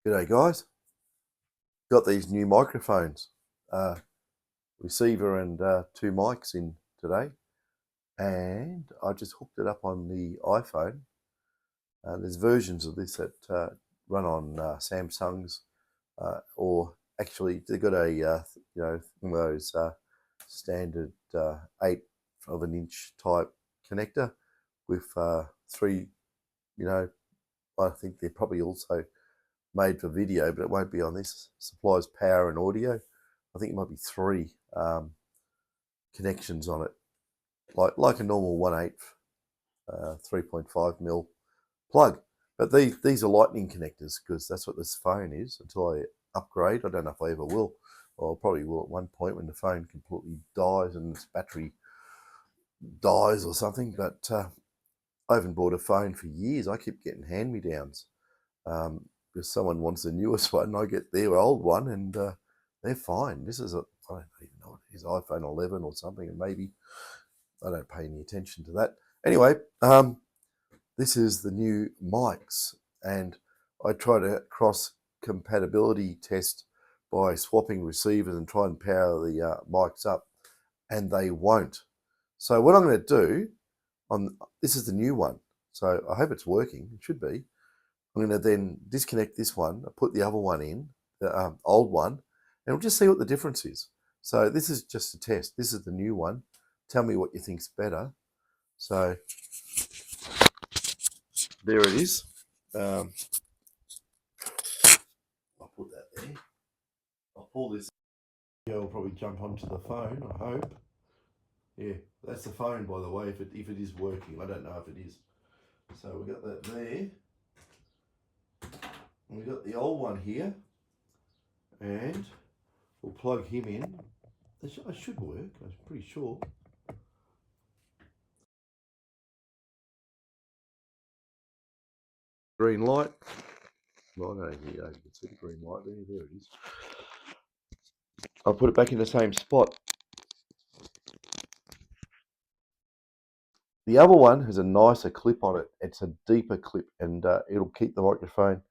G'day guys, got these new microphones, receiver and two mics in today, and I just hooked it up on the iPhone. There's versions of this that run on Samsung's, or actually they've got a one of those standard 1/8 of an inch type connector with three, I think they're probably also made for video, but it won't be on this. Supplies power and audio. I think it might be three connections on it, like a normal 1/8 3.5mm plug. But these are lightning connectors because that's what this phone is. Until I upgrade, I don't know if I ever will. Or I probably will at one point when the phone completely dies and its battery dies or something. But I haven't bought a phone for years. I keep getting hand-me-downs. Because someone wants the newest one, I get their old one, and they're fine. This is I don't even know what it is, iPhone 11 or something, and maybe I don't pay any attention to that. Anyway, this is the new mics, and I try to cross compatibility test by swapping receivers and try and power the mics up, and they won't. So what I'm going to do this is the new one, so I hope it's working. It should be. I'm going to then disconnect this one, put the other one in, the old one, and we'll just see what the difference is. So this is just a test. This is the new one. Tell me what you think's better. So there it is. I'll put that there. I'll pull this. Yeah, I'll probably jump onto the phone, I hope. Yeah, that's the phone, by the way, if it is working. I don't know if it is. So we got that there. And we got the old one here. And we'll plug him in. It should work, I'm pretty sure. Green light. Well, I don't know, you can see the green light there. There it is. I'll put it back in the same spot. The other one has a nicer clip on it. It's a deeper clip, and it'll keep the microphone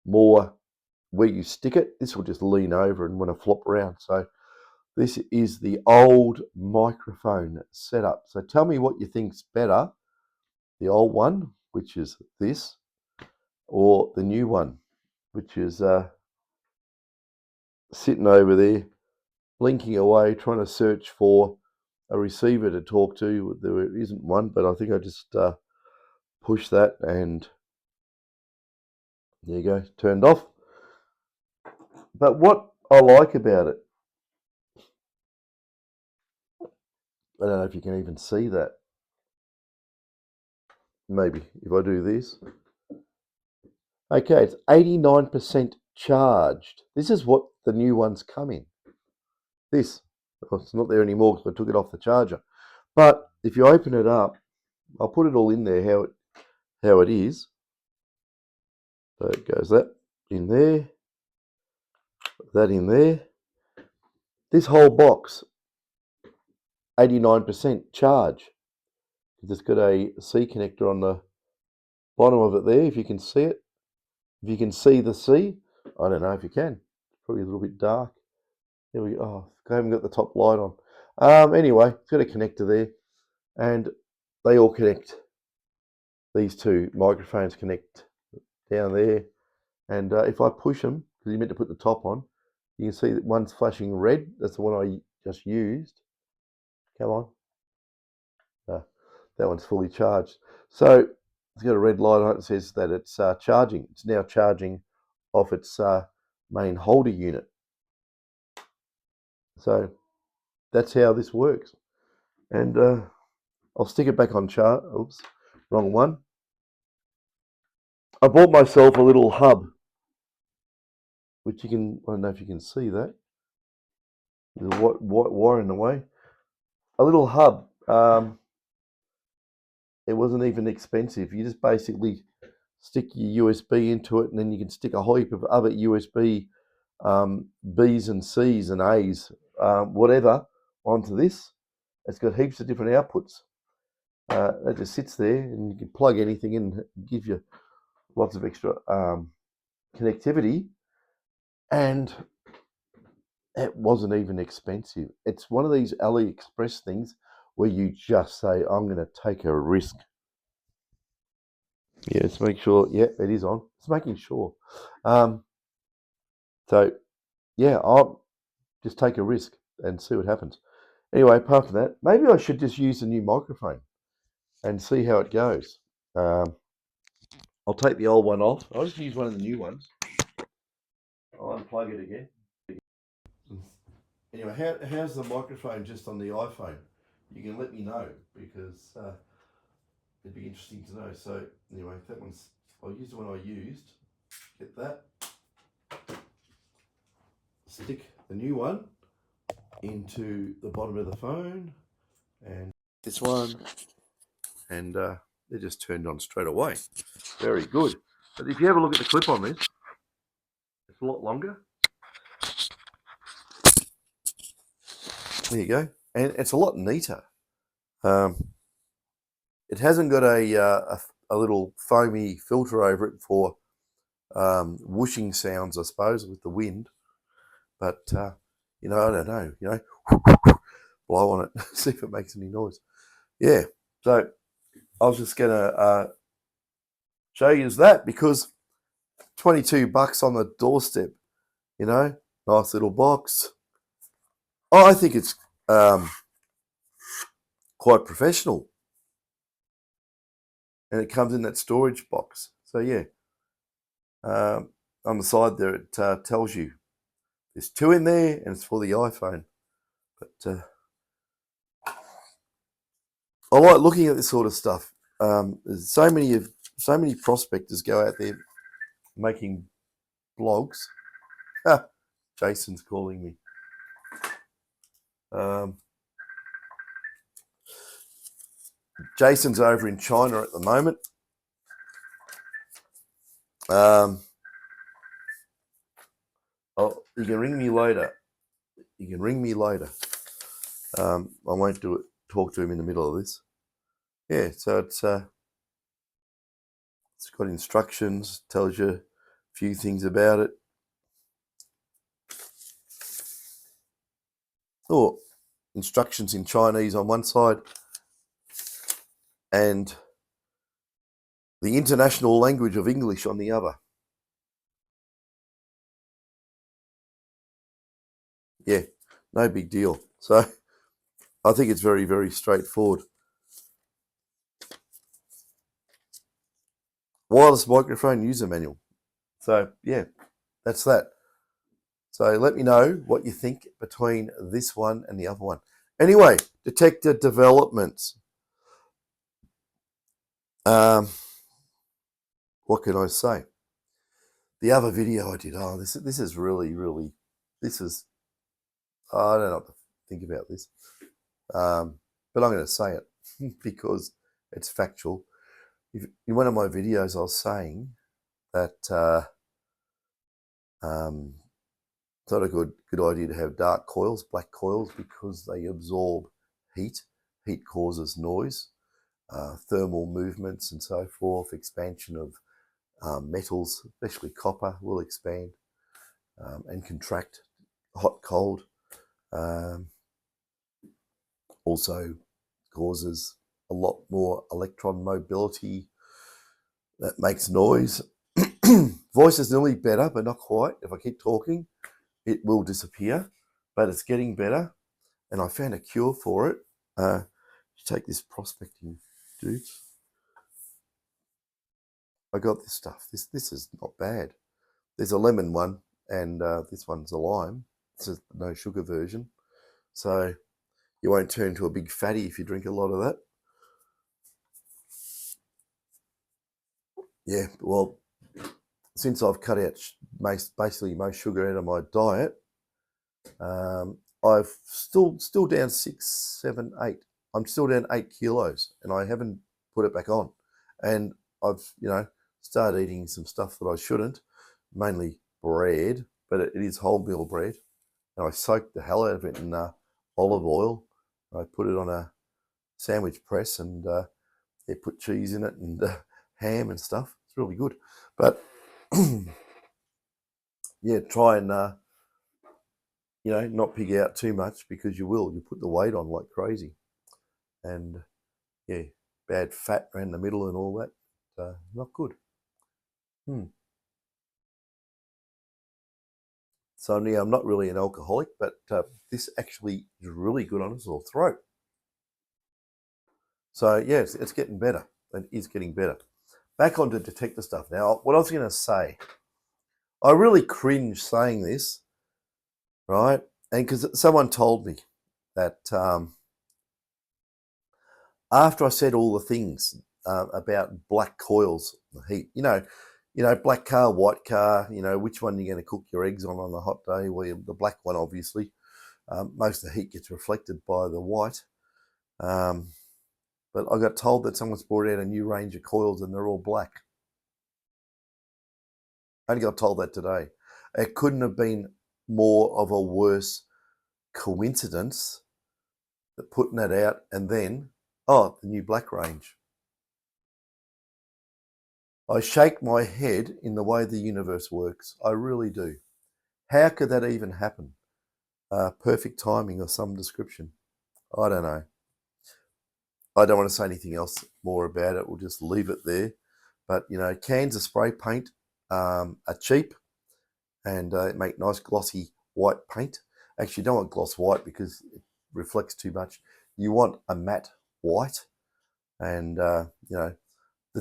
more where you stick it. This will just lean over and want to flop around. So this is the old microphone setup. So tell me what you think's better, the old one, which is this, or the new one, which is sitting over there, blinking away, trying to search for a receiver to talk to. There isn't one, but I think I just push that, and there you go, turned off. But what I like about it, I don't know if you can even see that. Maybe if I do this. Okay, it's 89% charged. This is what the new ones come in. This, oh, it's not there anymore because I took it off the charger. But if you open it up, I'll put it all in there how it is. So it goes that in there, that in there. This whole box, 89% charge. It's got a C connector on the bottom of it there, if you can see it. If you can see the C, I don't know if you can. It's probably a little bit dark. There we go. Oh, I haven't got the top light on. Anyway, it's got a connector there, and they all connect. These two microphones connect down there, and if I push them, because you meant to put the top on, you can see that one's flashing red. That's the one I just used. Come on. That one's fully charged. So it's got a red light on it that says that it's charging. It's now charging off its main holder unit. So that's how this works. And I'll stick it back on chart. Oops, wrong one. I bought myself a little hub, which you can, I don't know if you can see that. There's a white wire in the way. A little hub. It wasn't even expensive. You just basically stick your USB into it, and then you can stick a whole heap of other USB B's and C's and A's, whatever, onto this. It's got heaps of different outputs. It just sits there, and you can plug anything in and give you lots of extra connectivity, and it wasn't even expensive. It's one of these AliExpress things where you just say, I'm going to take a risk. Yeah, let's make sure. Yeah, it is on. It's making sure. So, yeah, I'll just take a risk and see what happens. Anyway, apart from that, maybe I should just use a new microphone and see how it goes. I'll take the old one off. I'll just use one of the new ones. I'll unplug it again. Anyway, how's the microphone just on the iPhone? You can let me know, because it'd be interesting to know. So anyway, that one's, I'll use the one I used. Get that. Stick the new one into the bottom of the phone, and this one, and they're just turned on straight away. Very good. But if you have a look at the clip on this, it's a lot longer. There you go, and it's a lot neater. It hasn't got a little foamy filter over it for whooshing sounds, I suppose, with the wind. But you know, I don't know. You know, blow on it, see if it makes any noise. Yeah. So I was just gonna show you that, because $22 on the doorstep. You know, nice little box. I think it's quite professional, and it comes in that storage box. So yeah, on the side there it tells you there's 2 in there, and it's for the iPhone. But I like looking at this sort of stuff. There's so many prospectors go out there making blogs. Jason's calling me. Jason's over in China at the moment. You can ring me later. You can ring me later. I won't do it. Talk to him in the middle of this. Yeah, so it's got instructions, tells you a few things about it. Oh, instructions in Chinese on one side, and the international language of English on the other. Yeah, no big deal. So I think it's very, very straightforward. Wireless microphone user manual. So yeah, that's that. So let me know what you think between this one and the other one. Anyway, detector developments. What can I say? The other video I did, this is really, this is, I don't know what to think about this. But I'm going to say it because it's factual. In one of my videos, I was saying that it's not a good idea to have dark coils, black coils, because they absorb heat. Heat causes noise, thermal movements and so forth, expansion of metals, especially copper, will expand and contract, hot, cold. Also causes a lot more electron mobility that makes noise. Voice is nearly better, but not quite. If I keep talking, it will disappear, but it's getting better, and I found a cure for it. Take this prospecting, dudes. I got this stuff. This is not bad. There's a lemon one, and this one's a lime. This is no sugar version, so you won't turn into a big fatty if you drink a lot of that. Yeah, well, since I've cut out basically most sugar out of my diet, I've still down 6, 7, 8. I'm still down 8 kilos, and I haven't put it back on. And I've started eating some stuff that I shouldn't, mainly bread, but it is wholemeal bread. And I soaked the hell out of it in olive oil. I put it on a sandwich press, and they put cheese in it and ham and stuff. It's really good. But yeah, try and not pig out too much, because you will. You put the weight on like crazy, and yeah, bad fat around the middle and all that. Not good. So yeah, I'm not really an alcoholic, but this actually is really good on a sore throat. So yeah, it's getting better. It is getting better. Back onto detector stuff now. What I was going to say, I really cringe saying this, right? And because someone told me that after I said all the things about black coils, the heat, black car, white car, which one you're going to cook your eggs on a hot day. Well, the black one, obviously. Most of the heat gets reflected by the white. But I got told that someone's brought out a new range of coils and they're all black. I only got told that today. It couldn't have been more of a worse coincidence that putting that out and then, the new black range. I shake my head in the way the universe works. I really do. How could that even happen? Perfect timing of some description. I don't know. I don't want to say anything else more about it. We'll just leave it there. But, cans of spray paint are cheap and make nice glossy white paint. Actually, you don't want gloss white because it reflects too much. You want a matte white. And, the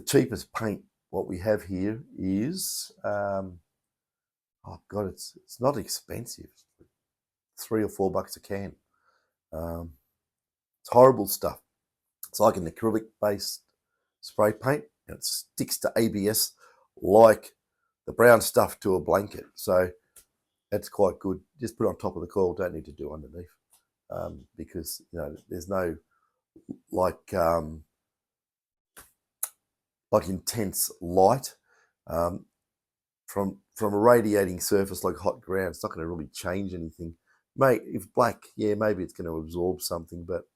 cheapest paint, what we have here is, it's not expensive. $3 or $4 a can. It's horrible stuff. It's like an acrylic-based spray paint, and it sticks to ABS like the brown stuff to a blanket. So that's quite good. Just put it on top of the coil. Don't need to do underneath, because there's no like intense light from a radiating surface like hot ground. It's not going to really change anything. Mate, if black, yeah, maybe it's going to absorb something, but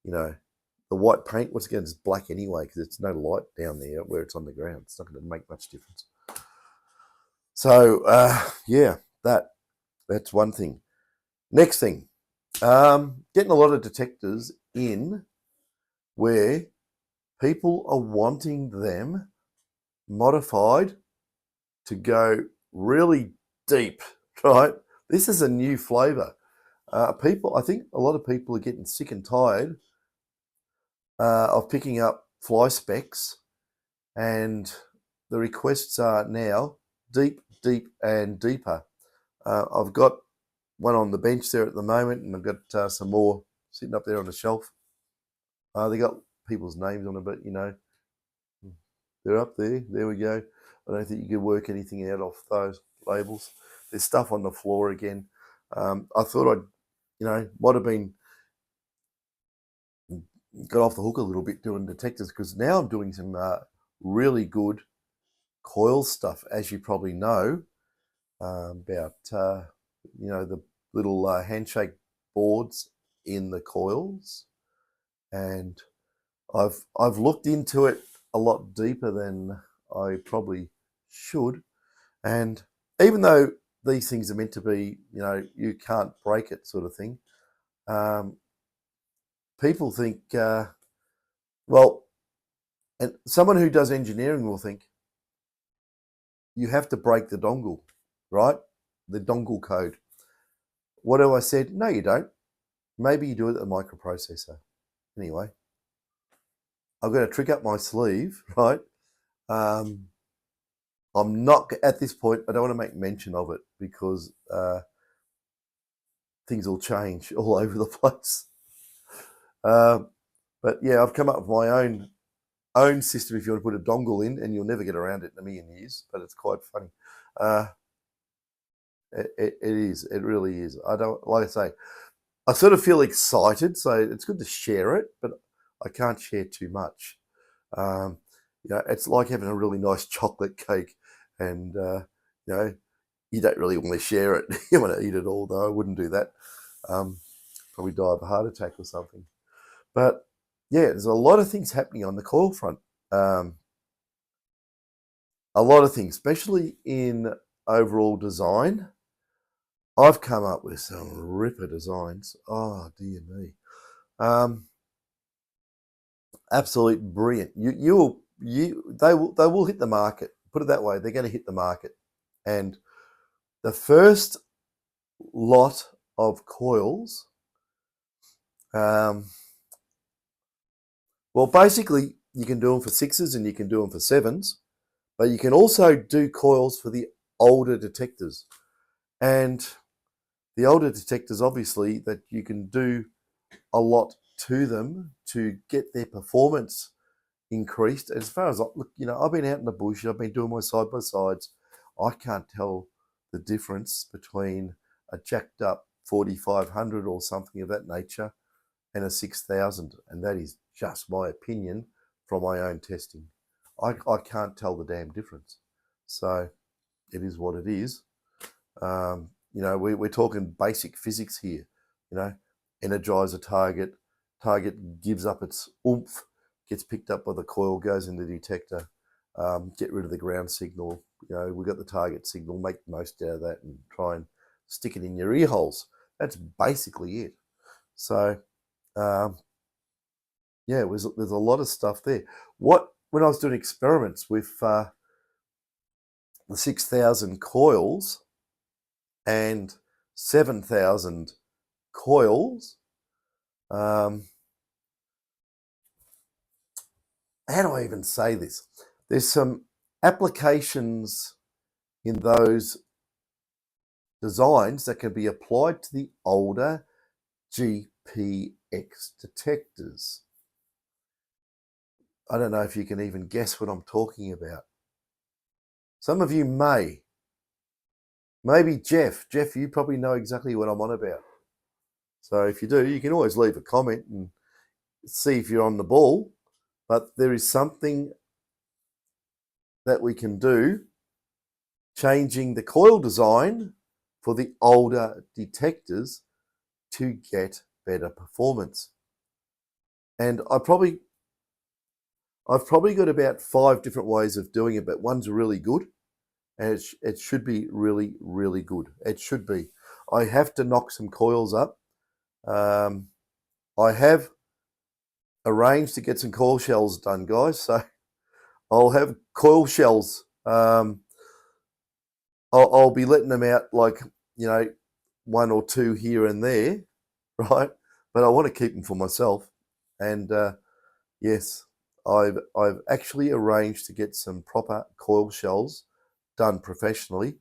the white paint, once again, is black anyway because there's no light down there where it's on the ground. It's not going to make much difference. So, yeah, that's one thing. Next thing, getting a lot of detectors in where people are wanting them modified to go really deep, right? This is a new flavor. I think a lot of people are getting sick and tired of picking up fly specs, and the requests are now deep, and deeper. I've got one on the bench there at the moment, and I've got some more sitting up there on the shelf. They got people's names on it, but they're up there. There we go. I don't think you can work anything out off those labels. There's stuff on the floor again. I thought might have been got off the hook a little bit doing detectors, because now I'm doing some really good coil stuff, as you probably know, about the little handshake boards in the coils, and I've looked into it a lot deeper than I probably should. And even though these things are meant to be, you can't break it sort of thing, people think, and someone who does engineering will think, you have to break the dongle, right? The dongle code. What have I said? No, you don't. Maybe you do it at a microprocessor. Anyway, I've got a trick up my sleeve, right? I'm not, at this point, I don't want to make mention of it because things will change all over the place. But yeah, I've come up with my own system if you want to put a dongle in, and you'll never get around it in a million years, but it's quite funny. It is. It really is. I don't, like I say, I sort of feel excited, so it's good to share it, but I can't share too much. It's like having a really nice chocolate cake, and you don't really want to share it. You want to eat it all, though. I wouldn't do that. Probably die of a heart attack or something. But yeah, there's a lot of things happening on the coil front. A lot of things, especially in overall design, I've come up with some ripper designs. Oh dear me, absolute brilliant. They will hit the market. Put it that way, they're going to hit the market. And the first lot of coils, well, basically you can do them for 6s and you can do them for 7s, but you can also do coils for the older detectors. And the older detectors, obviously, that you can do a lot to them to get their performance increased. As far as, look, I've been out in the bush, I've been doing my side-by-sides. I can't tell the difference between a jacked up 4500 or something of that nature and a 6000, and that is just my opinion from my own testing. I can't tell the damn difference. So it is what it is. We're talking basic physics here. Energize a target gives up its oomph, gets picked up by the coil, goes in the detector, get rid of the ground signal. We've got the target signal, make the most out of that and try and stick it in your ear holes. That's basically it. So, yeah, there's a lot of stuff there. When I was doing experiments with the 6000 coils and 7000 coils, how do I even say this? There's some applications in those designs that can be applied to the older GPX detectors. I don't know if you can even guess what I'm talking about. Some of you may. Maybe Jeff, you probably know exactly what I'm on about. So if you do, you can always leave a comment and see if you're on the ball. But there is something that we can do, changing the coil design for the older detectors to get better performance. And I've probably got about 5 different ways of doing it, but one's really good, and it should be really, really good. It should be. I have to knock some coils up. I have arranged to get some coil shells done, guys. So I'll have coil shells. I'll be letting them out, like, 1 or 2 here and there, right? But I want to keep them for myself. And yes, I've actually arranged to get some proper coil shells done professionally.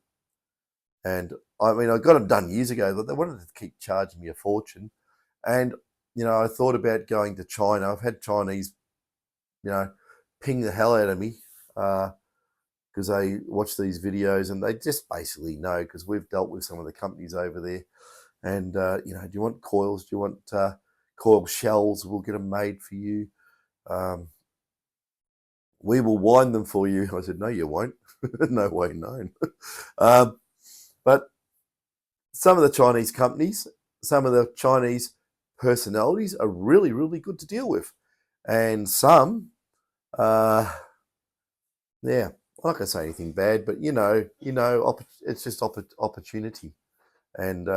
And I mean, I got them done years ago, but they wanted to keep charging me a fortune. And I thought about going to China. I've had Chinese, ping the hell out of me because they watch these videos and they just basically know, because we've dealt with some of the companies over there. And do you want coils? Do you want coil shells? We'll get them made for you. We will wind them for you. I said, no, you won't. No way known. But some of the Chinese companies, some of the Chinese personalities are really, really good to deal with. And some, yeah, I'm not going to say anything bad, but it's just opportunity. And,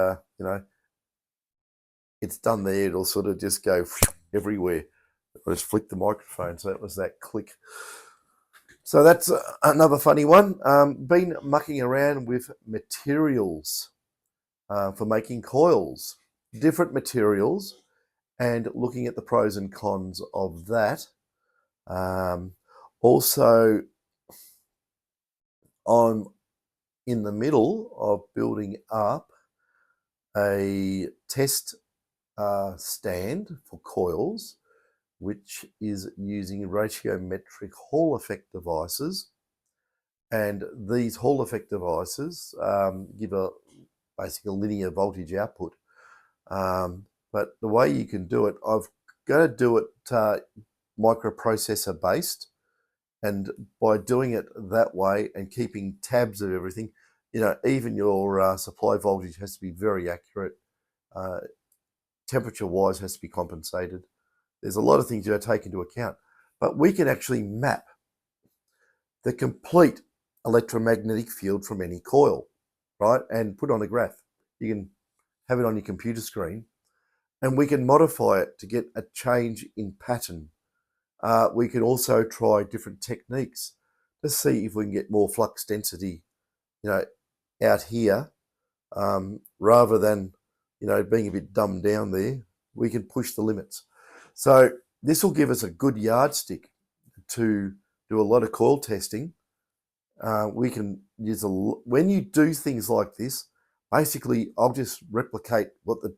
it's done there. It'll sort of just go everywhere. I just flicked the microphone, so that was that click. So that's another funny one. Been mucking around with materials for making coils, different materials, and looking at the pros and cons of that. Also, I'm in the middle of building up a test stand for coils, which is using ratiometric Hall effect devices. And these Hall effect devices give basically a linear voltage output. But the way you can do it, I've got to do it microprocessor based. And by doing it that way and keeping tabs of everything, even your supply voltage has to be very accurate. Temperature-wise has to be compensated. There's a lot of things you have to take into account. But we can actually map the complete electromagnetic field from any coil, right? And put on a graph. You can have it on your computer screen, and we can modify it to get a change in pattern. We can also try different techniques to see if we can get more flux density, out here, rather than, being a bit dumbed down there. We can push the limits. So this will give us a good yardstick to do a lot of coil testing. We can use when you do things like this, basically I'll just replicate what the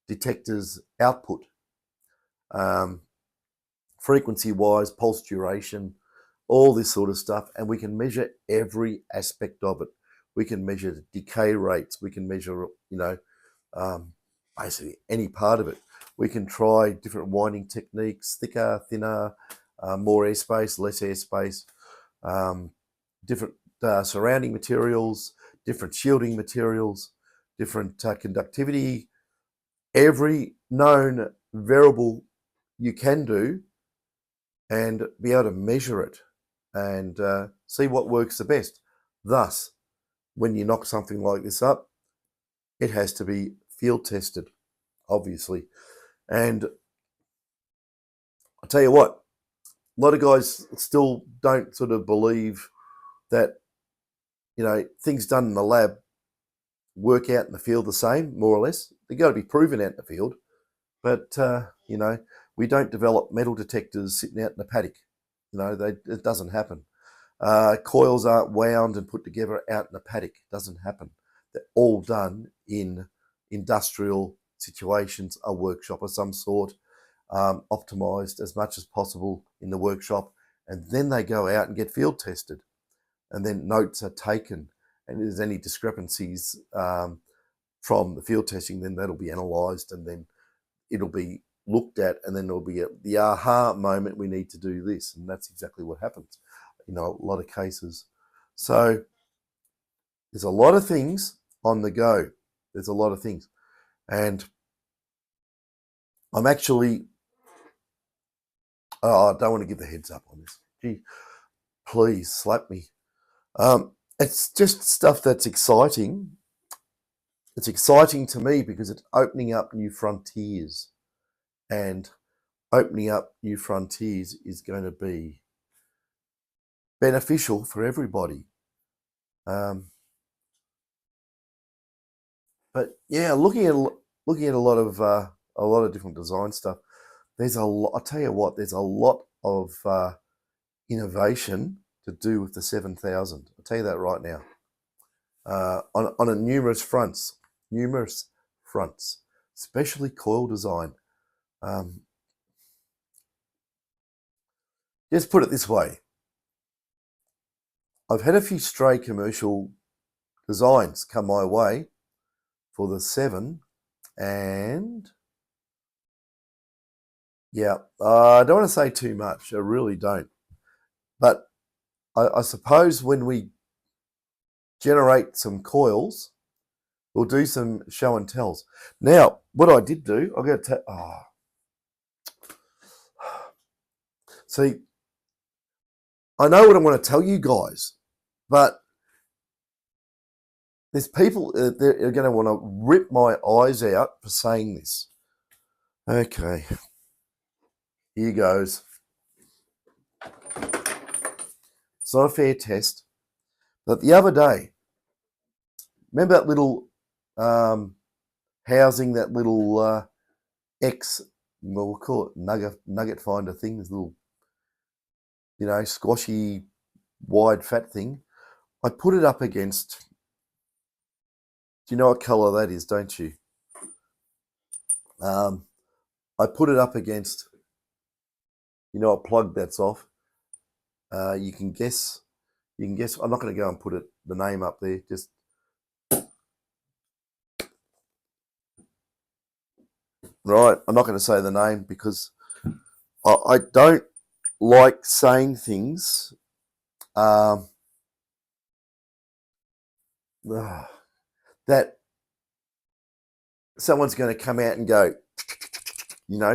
detectors output, frequency wise, pulse duration, all this sort of stuff, and we can measure every aspect of it. We can measure decay rates, we can measure, basically any part of it. We can try different winding techniques, thicker, thinner, more airspace, less airspace, different surrounding materials, different shielding materials, different conductivity, every known variable you can do, and be able to measure it and see what works the best. Thus, when you knock something like this up, it has to be field tested, obviously. And I'll tell you what, a lot of guys still don't sort of believe that, things done in the lab work out in the field the same, more or less. They've got to be proven out in the field. But, we don't develop metal detectors sitting out in the paddock. It doesn't happen. Coils aren't wound and put together out in the paddock. It doesn't happen. They're all done in industrial situations, a workshop of some sort, optimized as much as possible in the workshop, and then they go out and get field tested, and then notes are taken, and if there's any discrepancies from the field testing, then that'll be analyzed, and then it'll be looked at, and then there'll be the aha moment, we need to do this, and that's exactly what happens a lot of cases. So there's a lot of things on the go. There's a lot of things, and I'm actually, I don't want to give the heads up on this. Gee, please slap me. It's just stuff that's exciting. It's exciting to me because it's opening up new frontiers, and opening up new frontiers is going to be beneficial for everybody. But yeah, looking at a lot of different design stuff, there's a lot. I tell you what, there's a lot of innovation to do with the 7000. I'll tell you that right now. On a numerous fronts, especially coil design. Just put it this way. I've had a few stray commercial designs come my way for the 7, and yeah, I don't want to say too much. I really don't. But I suppose when we generate some coils, we'll do some show and tells. Now, what I did do, I'm going to see, I know what I want to tell you guys, but there's people that are going to want to rip my eyes out for saying this. Okay, here goes. It's not a fair test, but the other day, remember that little housing, that little we'll call it nugget finder thing, this little, squashy, wide, fat thing. I put it up against, do you know what colour that is, don't you? I put it up against, a plug that's off. You can guess. I'm not going to go and put the name up there. Just right. I'm not going to say the name because I don't like saying things that someone's going to come out and go,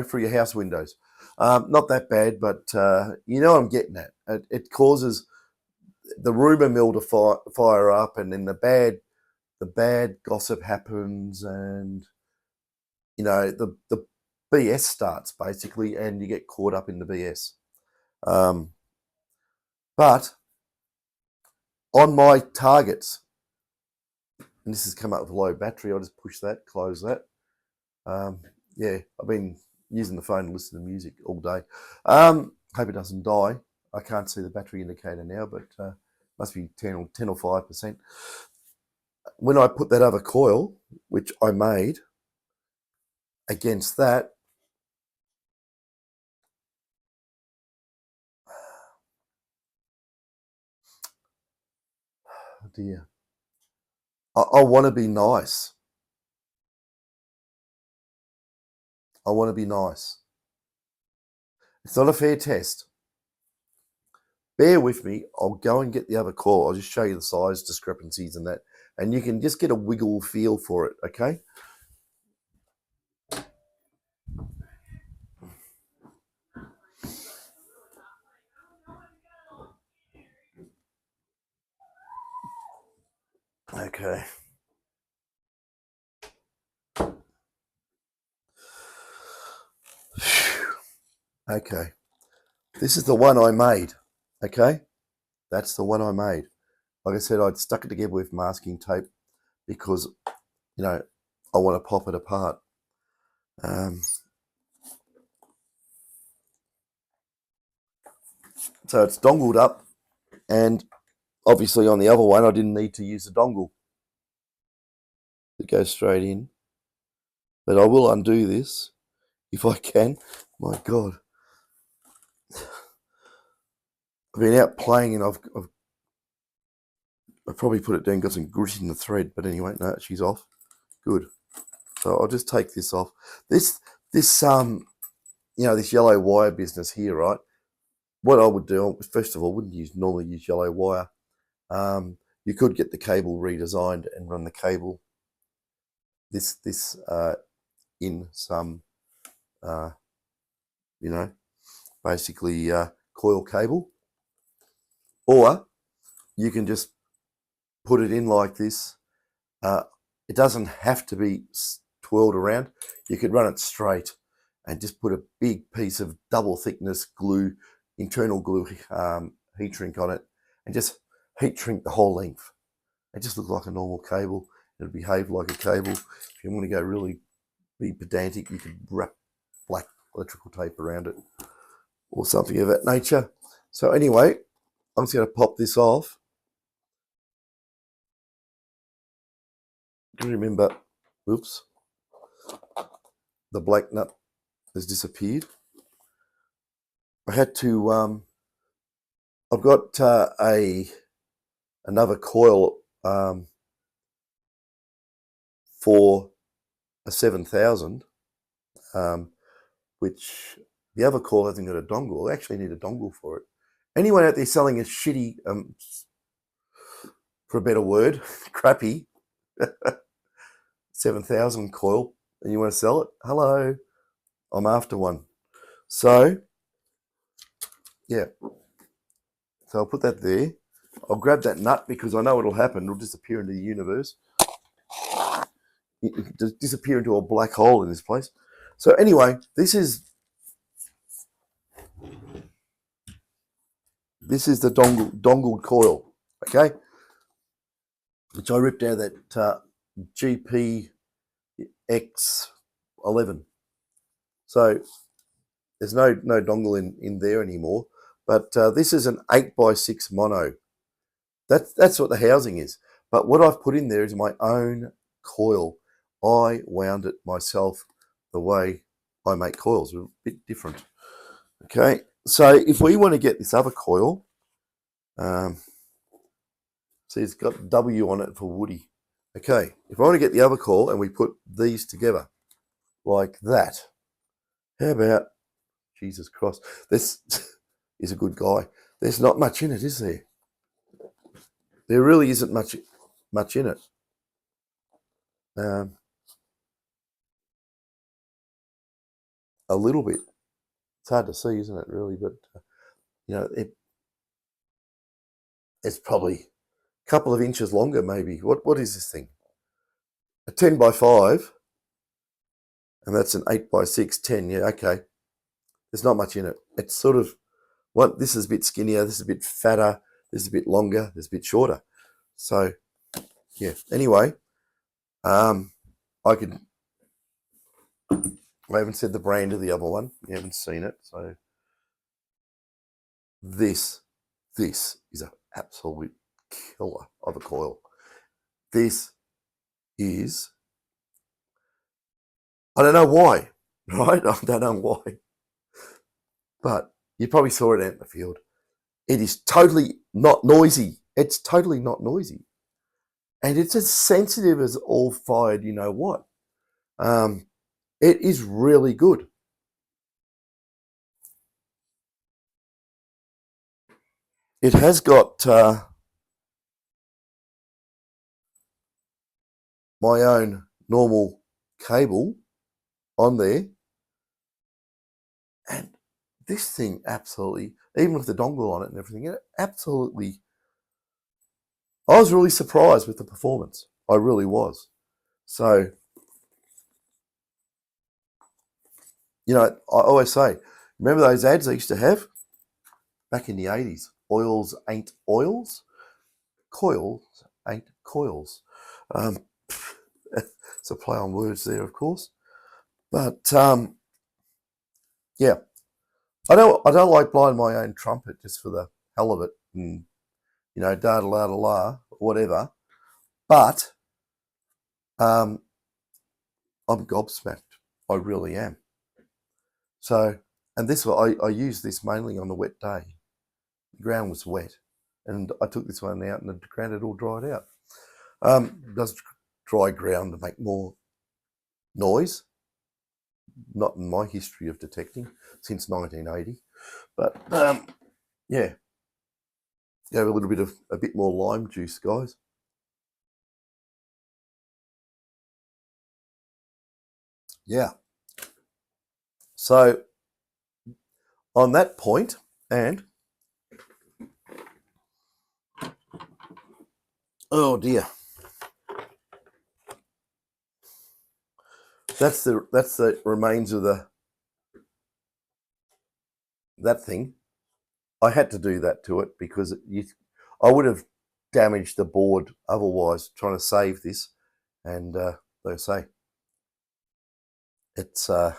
through your house windows. Not that bad, but I'm getting at. It causes the rumour mill to fire up, and then the bad gossip happens, and the BS starts basically, and you get caught up in the BS. But on my targets, and this has come up with low battery, I'll just push that, close that. Yeah, I've been using the phone to listen to music all day. Hope it doesn't die. I can't see the battery indicator now, but must be 10 or 5%. When I put that other coil, which I made, against that, oh dear, I want to be nice. I want to be nice. It's not a fair test. Bear with me. I'll go and get the other coil. I'll just show you the size discrepancies and that, and you can just get a wiggle feel for it, okay? Okay. Okay. This is the one I made, okay? That's the one I made. Like I said, I'd stuck it together with masking tape because, I want to pop it apart. So it's dongled up, and obviously on the other one, I didn't need to use the dongle. It goes straight in. But I will undo this if I can. My God. I've been out playing, and I've probably put it down, got some grit in the thread, but anyway, no, she's off. Good. So I'll just take this off. This yellow wire business here, right? What I would do, first of all, I wouldn't normally use yellow wire. You could get the cable redesigned and run the cable this in some basically coil cable, or you can just put it in like this. It doesn't have to be twirled around. You could run it straight and just put a big piece of double thickness glue, internal glue heat shrink on it, and just heat shrink the whole length. It just looks like a normal cable. It'll behave like a cable. If you want to go really be pedantic, you could wrap black electrical tape around it or something of that nature. So anyway, I'm just going to pop this off. Remember, oops, the black nut has disappeared. I had to, I've got another coil for a 7000, which the other coil hasn't got a dongle. I actually need a dongle for it. Anyone out there selling a shitty, for a better word, crappy 7000 coil, and you want to sell it? Hello, I'm after one. So, yeah. So I'll put that there. I'll grab that nut because I know it'll happen. It'll disappear into the universe. It just disappear into a black hole in this place. So anyway, this is the dongled coil, okay? Which I ripped out of that GP X11. So there's no dongle in there anymore. But this is an 8x6 mono. That's what the housing is. But what I've put in there is my own coil. I wound it myself the way I make coils. A bit different. Okay, so if we want to get this other coil, see it's got W on it for Woody. Okay, if I want to get the other coil and we put these together like that, how about, Jesus Christ, this is a good guy. There's not much in it, is there? There really isn't much in it. A little bit. It's hard to see, isn't it, really? But, It's probably a couple of inches longer, maybe. What is this thing? A 10 by 5, and that's an 8 by 6, 10. Yeah, okay. There's not much in it. It's sort of, this is a bit skinnier, this is a bit fatter, this is a bit longer, this is a bit shorter. So, yeah. Anyway, I haven't said the brand of the other one. You haven't seen it, so this is an absolute killer of a coil. This is, I don't know why, right? I don't know why, but you probably saw it out in the field. It is totally not noisy. It's totally not noisy, and it's as sensitive as all fired. You know what? It is really good. It has got my own normal cable on there, and this thing absolutely, even with the dongle on it and everything, it absolutely, I was really surprised with the performance. I really was. So, you know, I always say, remember those ads I used to have back in the 80s? Oils ain't oils, coils ain't coils. It's a play on words there, of course. But yeah, I don't like blowing my own trumpet just for the hell of it, and you know, da da la da la, whatever. But I'm gobsmacked. I really am. So, and this I used this mainly on a wet day. The ground was wet, and I took this one out, and the ground had all dried out. Does dry ground make more noise? Not in my history of detecting since 1980, but yeah, have a bit more lime juice, guys. Yeah. So on that point, and oh dear, that's the remains of that thing. I had to do that to it because I would have damaged the board otherwise trying to save this. And like I say, it's I'm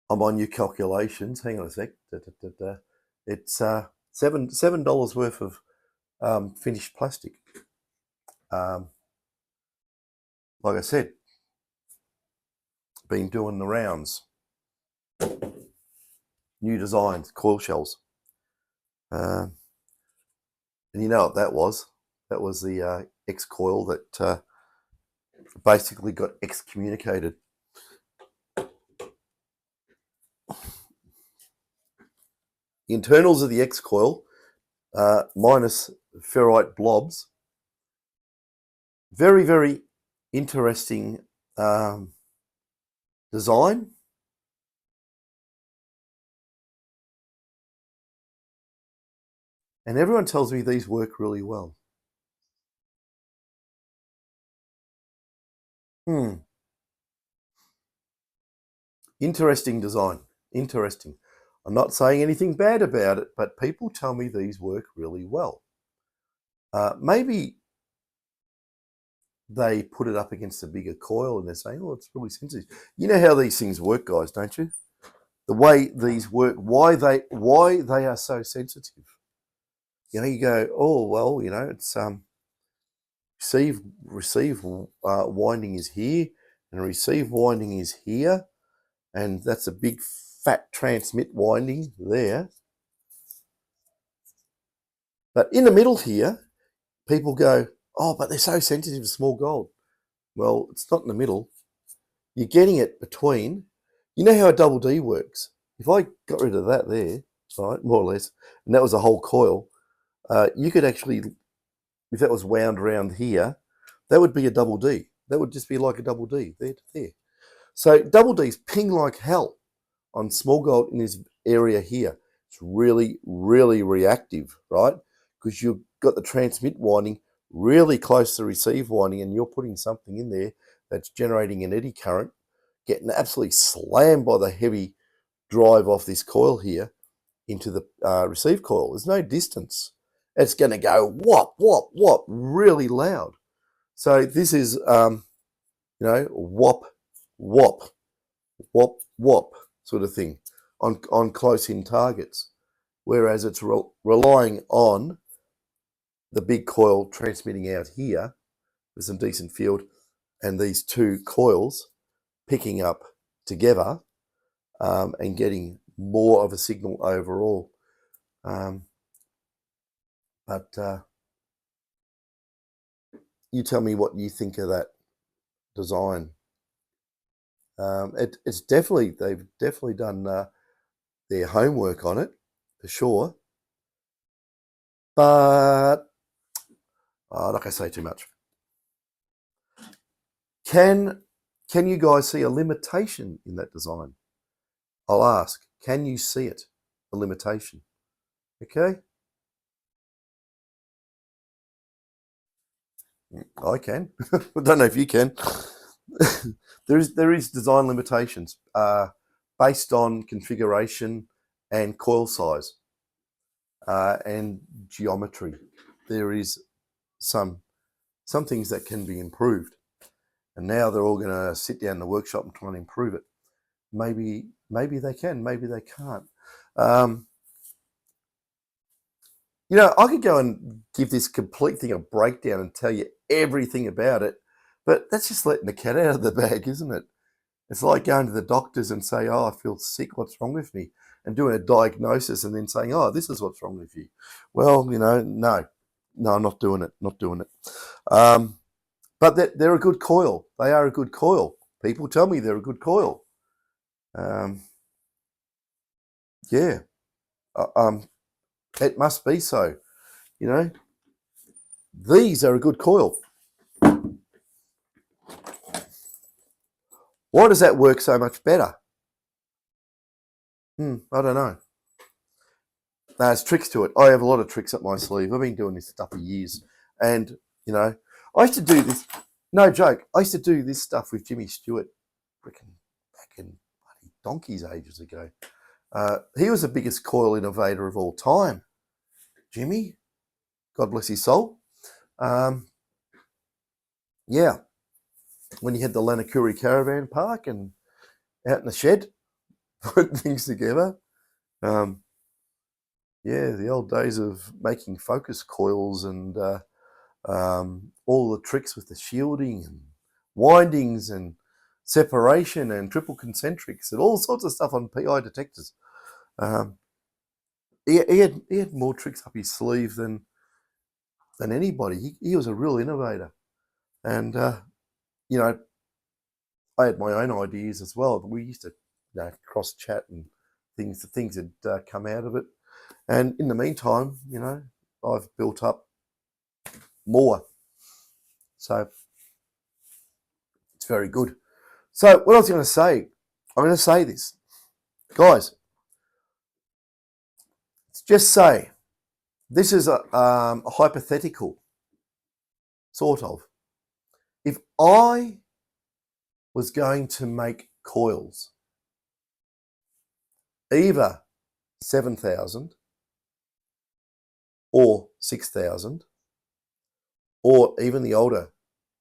on your calculations. Hang on a sec. It's $7 worth of finished plastic. Like I said, been doing the rounds. New designs, coil shells. And you know what that was? That was the X-coil that basically got excommunicated. The internals of the X-coil, minus ferrite blobs. Very, very interesting design. And everyone tells me these work really well. Interesting design. Interesting. I'm not saying anything bad about it, but people tell me these work really well. Maybe they put it up against a bigger coil and they're saying, oh, it's really sensitive. You know how these things work, guys, don't you? The way these work, why they are so sensitive. You know, you go, oh, well, you know, it's receive winding is here and receive winding is here, and that's a big fat transmit winding there. But in the middle here, people go, oh, but they're so sensitive to small gold. Well, it's not in the middle. You're getting it between. You know how a double D works. If I got rid of that there, right, more or less, and that was a whole coil, you could actually, if that was wound around here, that would be a double D. That would just be like a double D there to there. So double Ds ping like hell on small gold in this area here. It's really, really reactive, right? Because you're got the transmit winding really close to the receive winding, and you're putting something in there that's generating an eddy current, getting absolutely slammed by the heavy drive off this coil here into the receive coil. There's no distance. It's going to go whop, whop, whop, really loud. So this is, whop, whop, whop, whop sort of thing on close-in targets. Whereas it's relying on the big coil transmitting out here with some decent field and these two coils picking up together and getting more of a signal overall. But you tell me what you think of that design. It's definitely, they've definitely done their homework on it, for sure. But I'm not going to say too much. Can you guys see a limitation in that design? I'll ask, can you see it, a limitation? Okay. I can. I don't know if you can. there is design limitations based on configuration and coil size and geometry. There is some things that can be improved, and now they're all going to sit down in the workshop and try and improve it. Maybe they can, maybe they can't. I could go and give this complete thing a breakdown and tell you everything about it, but that's just letting the cat out of the bag, isn't it? It's like going to the doctors and say, oh, I feel sick, what's wrong with me? And doing a diagnosis and then saying, oh, this is what's wrong with you. Well, no, I'm not doing it, But they're a good coil. They are a good coil. People tell me they're a good coil. Yeah. It must be so. These are a good coil. Why does that work so much better? I don't know. There's tricks to it. I have a lot of tricks up my sleeve. I've been doing this stuff for years. And, I used to do this. No joke. I used to do this stuff with Jimmy Stewart back in bloody donkey's ages ago. He was the biggest coil innovator of all time. Jimmy, God bless his soul. Yeah. When he had the Lanakuri caravan park and out in the shed, putting things together. Yeah, the old days of making focus coils and all the tricks with the shielding and windings and separation and triple concentrics and all sorts of stuff on PI detectors. He had more tricks up his sleeve than anybody. He was a real innovator. And, I had my own ideas as well. We used to cross chat and things had come out of it. And in the meantime, I've built up more. So it's very good. So what I was going to say, I'm going to say this. Guys, just say, this is a hypothetical, sort of. If I was going to make coils, either 7,000 or 6,000, or even the older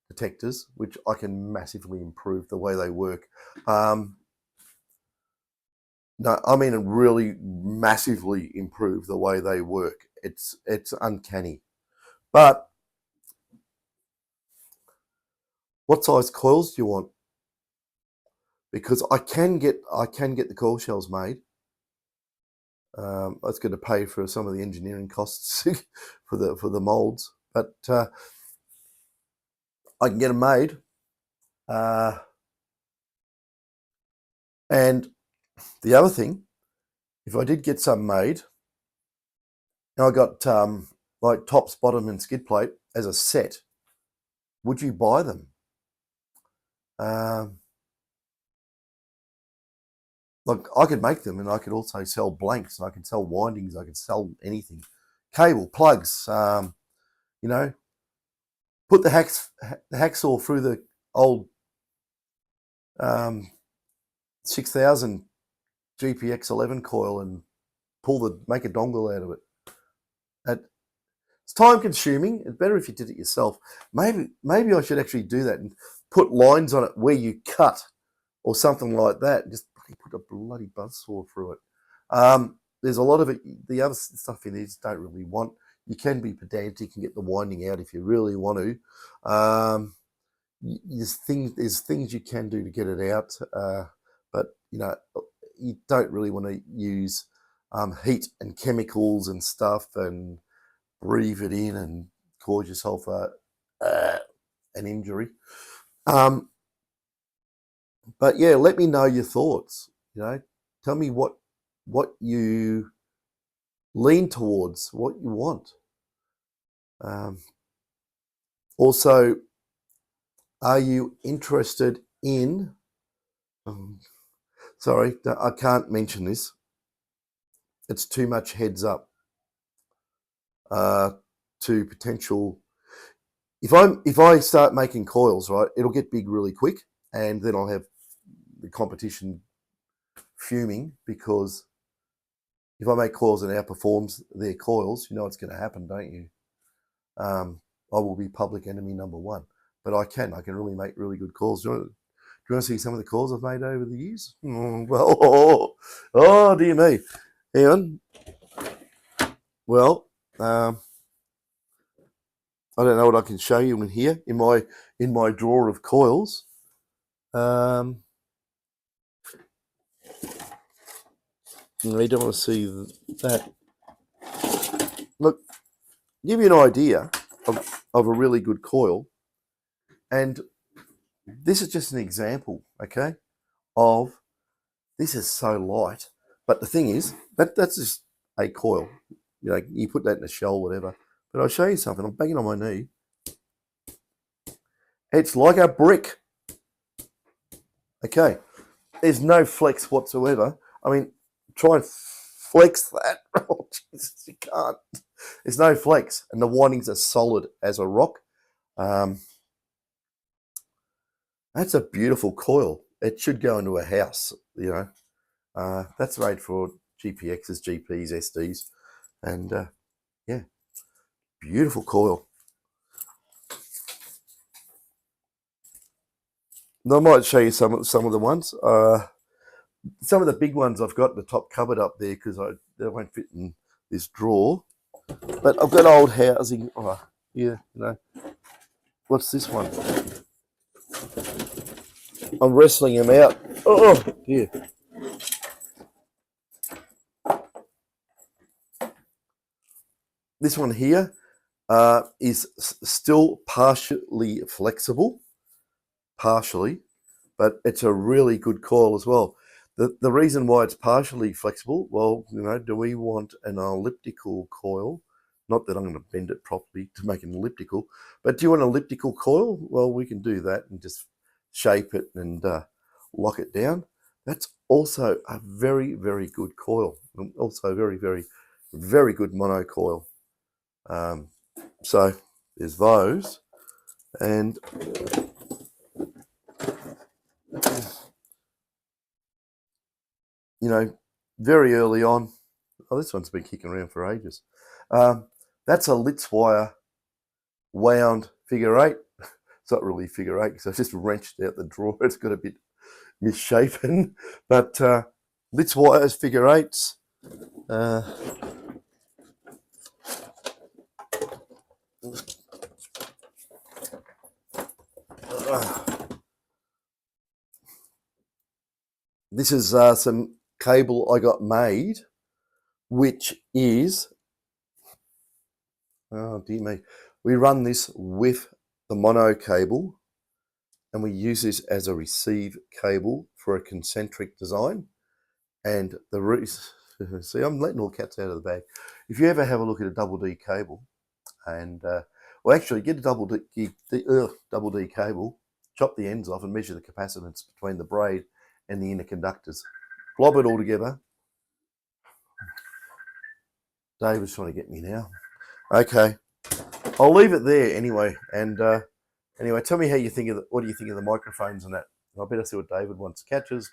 detectors, which I can massively improve the way they work. No, I mean really massively improve the way they work. It's uncanny. But what size coils do you want? Because I can get the coil shells made. That's going to pay for some of the engineering costs for the molds, but I can get them made. And the other thing, if I did get some made, and I got like tops, bottom, and skid plate as a set, would you buy them? Like I could make them, and I could also sell blanks, and I could sell windings, I could sell anything, cable, plugs, You know, put the hacksaw through the old 6000 GPX11 coil and make a dongle out of it. It's time consuming. It's better if you did it yourself. Maybe I should actually do that and put lines on it where you cut or something like that. Just put a bloody buzzsaw through it. There's a lot of it. The other stuff in there you just don't really want. You can be pedantic and get the winding out if you really want to. There's things you can do to get it out, but you don't really want to use heat and chemicals and stuff and breathe it in and cause yourself an injury. But yeah, let me know your thoughts. Tell me what you lean towards, what you want. Also, are you interested in? Sorry, I can't mention this. It's too much heads up to potential. If I start making coils, right, it'll get big really quick, and then I'll have the competition fuming, because if I make coils and outperforms their coils, you know what's going to happen, don't you? I will be public enemy number one. But I can really make really good coils. Do you want to see some of the coils I've made over the years? Well, oh dear me. Hang on. Well, I don't know what I can show you in here in my drawer of coils. You don't want to see that. Look, give you an idea of a really good coil, and this is just an example, okay, of this is so light. But the thing is, that's just a coil. You put that in a shell, whatever. But I'll show you something. I'm banging on my knee. It's like a brick. Okay. There's no flex whatsoever. I mean, try and flex that. Oh, Jesus, you can't. There's no flex. And the windings are solid as a rock. That's a beautiful coil. It should go into a house, That's made for GPXs, GPs, SDs. And yeah, beautiful coil. And I might show you some of the ones. Some of the big ones I've got in the top cupboard up there because they won't fit in this drawer. But I've got old housing. Oh, yeah, What's this one? I'm wrestling them out. Oh, dear. This one here is still partially flexible. Partially, but it's a really good coil as well. The reason why it's partially flexible, well, do we want an elliptical coil? Not that I'm going to bend it properly to make an elliptical, but do you want an elliptical coil? Well, we can do that and just shape it and lock it down. That's also a very, very good coil. Also very, very, very good mono coil. So there's those. And very early on, this one's been kicking around for ages. That's a Litz wire wound figure eight. It's not really figure eight because I just wrenched out the drawer. It's got a bit misshapen, but Litz wires figure eights. This is some cable I got made, which is, oh dear me, we run this with the mono cable and we use this as a receive cable for a concentric design. And see, I'm letting all cats out of the bag. If you ever have a look at a double D cable, and well, actually get a double D cable, chop the ends off and measure the capacitance between the braid and the inner conductors. Blob it all together. Dave is trying to get me now. Okay. I'll leave it there anyway. And anyway, tell me how you think of what do you think of the microphones and that. I better see what David wants. Catches.